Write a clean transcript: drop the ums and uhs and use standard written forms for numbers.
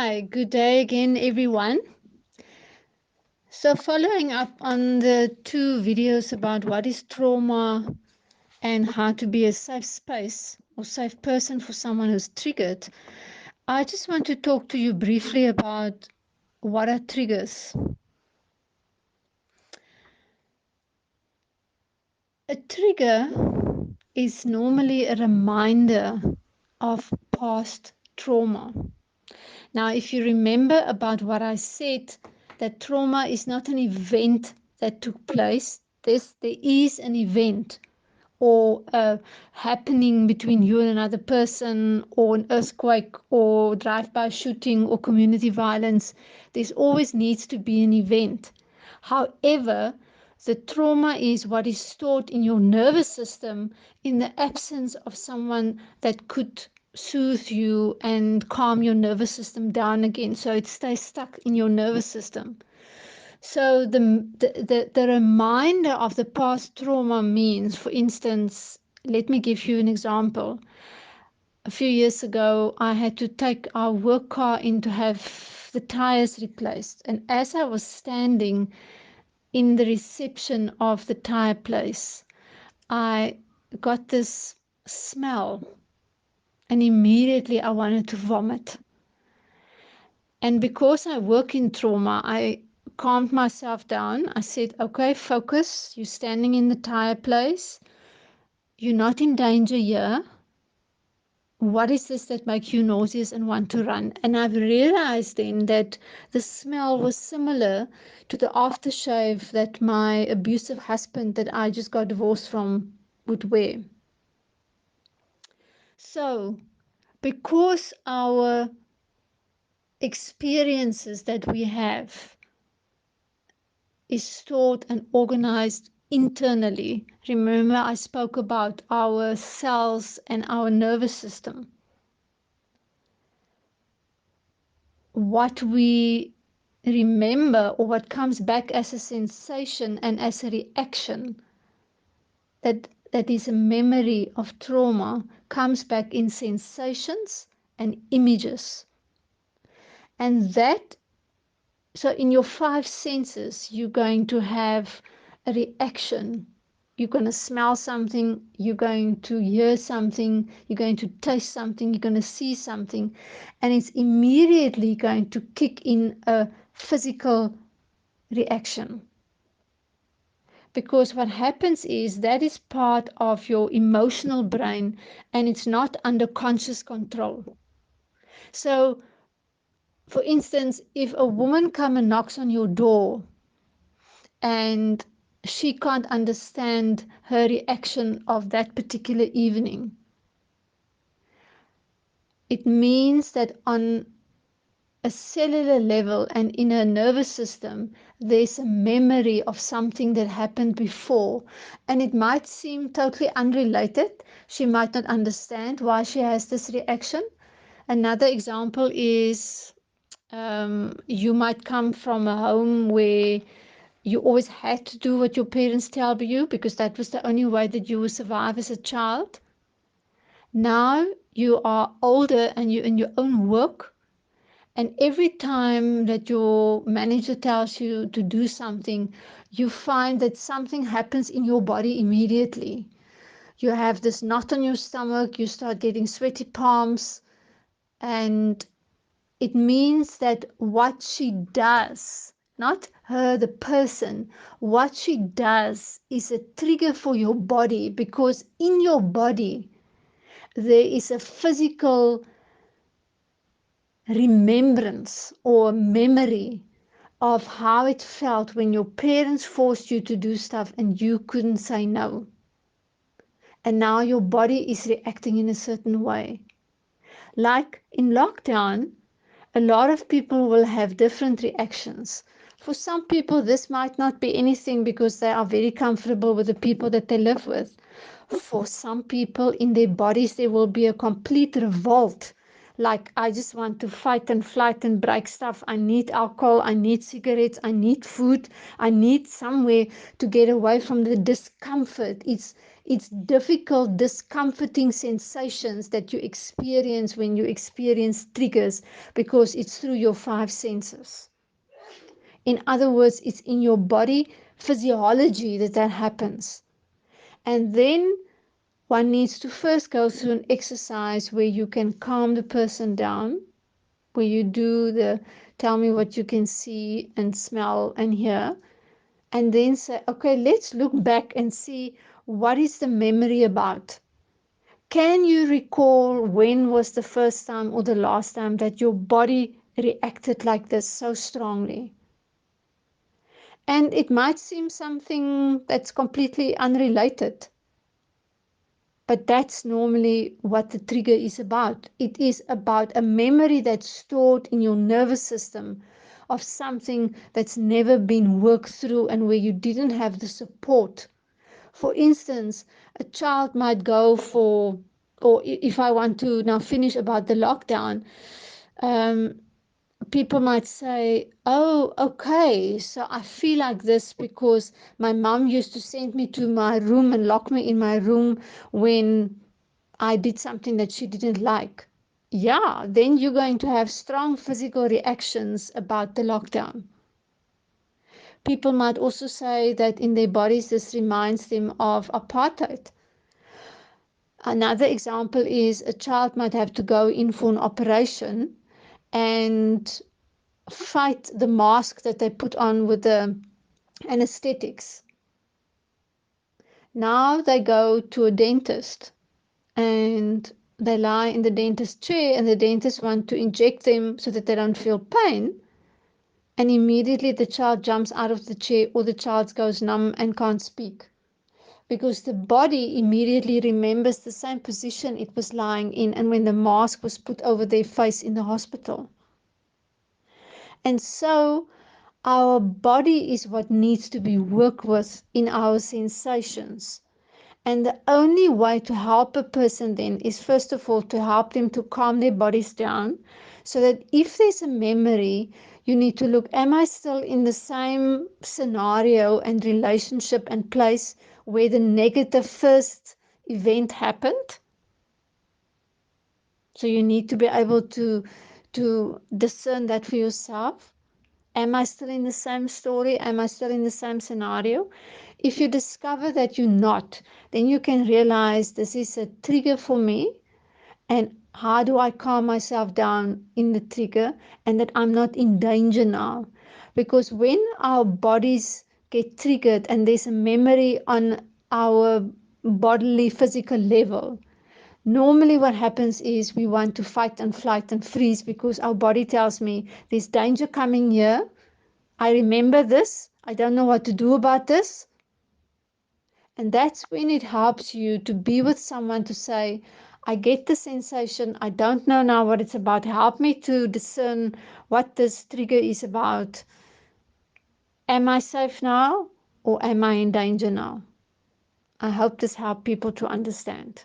Hi, good day again, everyone. So, following up on the two videos about what is trauma and how to be a safe space or safe person for someone who's triggered, I just want to talk to you briefly about what are triggers. A trigger is normally a reminder of past trauma. Now, if you remember about what I said, that trauma is not an event that took place. There is an event or a happening between you and another person, or an earthquake, or drive-by shooting, or community violence. There's always needs to be an event. However, the trauma is what is stored in your nervous system in the absence of someone that could soothe you and calm your nervous system down again, so it stays stuck in your nervous system. So the reminder of the past trauma means, for instance, let me give you an example. A few years ago, I had to take our work car in to have the tires replaced, and as I was standing in the reception of the tire place, I got this smell, and immediately I wanted to vomit. And because I work in trauma, I calmed myself down. I said, okay, focus. You're standing in the tire place. You're not in danger here. What is this that makes you nauseous and want to run? And I've realized then that the smell was similar to the aftershave that my abusive husband that I just got divorced from would wear. So, because our experiences that we have is stored and organized internally. Remember, I spoke about our cells and our nervous system. What we remember or what comes back as a sensation and as a reaction, that is a memory of trauma, comes back in sensations and images. And that, so in your five senses, you're going to have a reaction. You're going to smell something, you're going to hear something, you're going to taste something, you're going to see something, and it's immediately going to kick in a physical reaction. Because what happens is that is part of your emotional brain and it's not under conscious control. So, for instance, if a woman comes and knocks on your door and she can't understand her reaction of that particular evening, it means that on a cellular level and in her nervous system, there's a memory of something that happened before. And it might seem totally unrelated. She might not understand why she has this reaction. Another example is you might come from a home where you always had to do what your parents tell you because that was the only way that you would survive as a child. Now you are older and you're in your own work, and every time that your manager tells you to do something, you find that something happens in your body immediately. You have this knot on your stomach, you start getting sweaty palms, and it means that what she does, not her, the person, what she does is a trigger for your body, because in your body there is a physical remembrance or memory of how it felt when your parents forced you to do stuff and you couldn't say no. And now your body is reacting in a certain way. Like in lockdown, a lot of people will have different reactions. For some people, this might not be anything because they are very comfortable with the people that they live with. For some people, in their bodies, there will be a complete revolt. Like, I just want to fight and flight and break stuff. I need alcohol. I need cigarettes. I need food. I need somewhere to get away from the discomfort. It's It's difficult, discomforting sensations that you experience when you experience triggers because it's through your five senses. In other words, it's in your body physiology that happens. And then one needs to first go through an exercise where you can calm the person down, where you do the tell me what you can see and smell and hear, and then say, okay, let's look back and see what is the memory about. Can you recall when was the first time or the last time that your body reacted like this so strongly? And it might seem something that's completely unrelated, but that's normally what the trigger is about. It is about a memory that's stored in your nervous system of something that's never been worked through and where you didn't have the support. For instance, a child might go for, or if I want to now finish about the lockdown, um, people might say, oh, okay, so I feel like this because my mom used to send me to my room and lock me in my room when I did something that she didn't like. Yeah, then you're going to have strong physical reactions about the lockdown. People might also say that in their bodies, this reminds them of apartheid. Another example is a child might have to go in for an operation and fight the mask that they put on with the anesthetics. Now they go to a dentist and they lie in the dentist chair and the dentist want to inject them so that they don't feel pain. And immediately the child jumps out of the chair or the child goes numb and can't speak. Because the body immediately remembers the same position it was lying in and when the mask was put over their face in the hospital. And so our body is what needs to be worked with in our sensations. And the only way to help a person then is first of all to help them to calm their bodies down so that if there's a memory, you need to look, am I still in the same scenario and relationship and place where the negative first event happened? So you need to be able to discern that for yourself. Am I still in the same story? Am I still in the same scenario? If you discover that you're not, then you can realize this is a trigger for me. And how do I calm myself down in the trigger and that I'm not in danger now? Because when our bodies get triggered and there's a memory on our bodily physical level, normally what happens is we want to fight and flight and freeze because our body tells me there's danger coming here. I remember this. I don't know what to do about this. And that's when it helps you to be with someone to say, I get the sensation. I don't know now what it's about. Help me to discern what this trigger is about. Am I safe now or am I in danger now? I hope this helps people to understand.